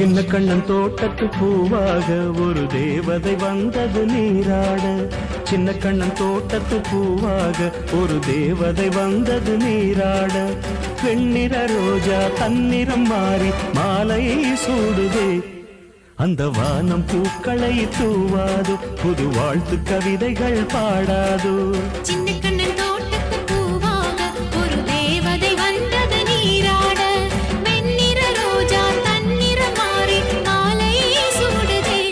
சின்ன கண்ணன் தோட்டத்து பூவாக ஒரு தேவதை வந்தது நீராட. சின்ன கண்ணன் தோட்டத்து பூவாக ஒரு தேவதை வந்தது நீராட. வெண்ணிற ரோஜா தன்னிறம் மாறி மாலையை சூடுதே. அந்த வானம் பூக்களை தூவாது, புது வாழ்த்து கவிதைகள் பாடாது. சின்ன கண்ணன் தோட்டத்து பூவாக ஒரு தேவதை வந்தது நீராட. வெண்ணிற ரோஜா தன்னிறம் மாறி மாலையை சூடுதே.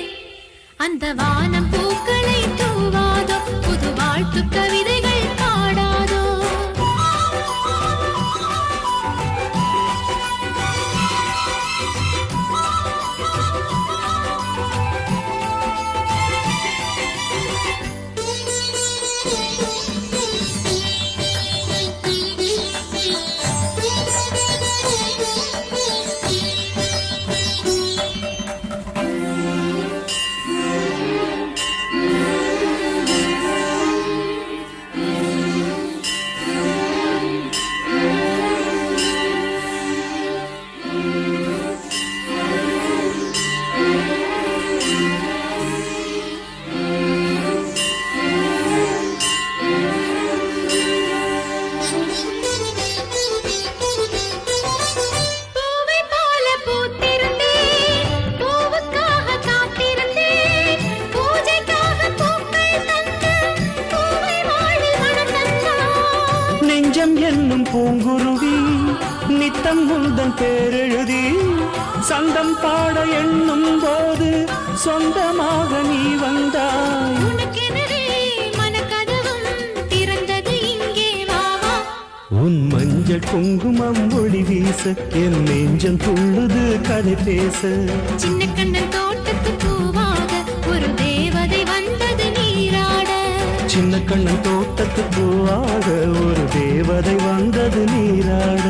அந்த வானம் பூக்களை தூவாதோ, புது வாழ்த்து கவிதைகள் பாடாதோ. என்னும் பூங்குருவி நித்தம் முந்தன் பேரெழுதி சந்தம் பாட எண்ணும் போது சொந்தமாக நீ வந்தாய். உன் மஞ்சள் குங்குமம் ஒளி வீச என் நெஞ்சம் துள்ளுது கதை பேச. சின்ன கண்ணன் தோட்டத்து பூவாக ஒரு தேவதை வந்தது நீராட. சின்ன கண்ணன் தோட்டத்து பூவாக ஒரு தேவதை வந்தது நீராட.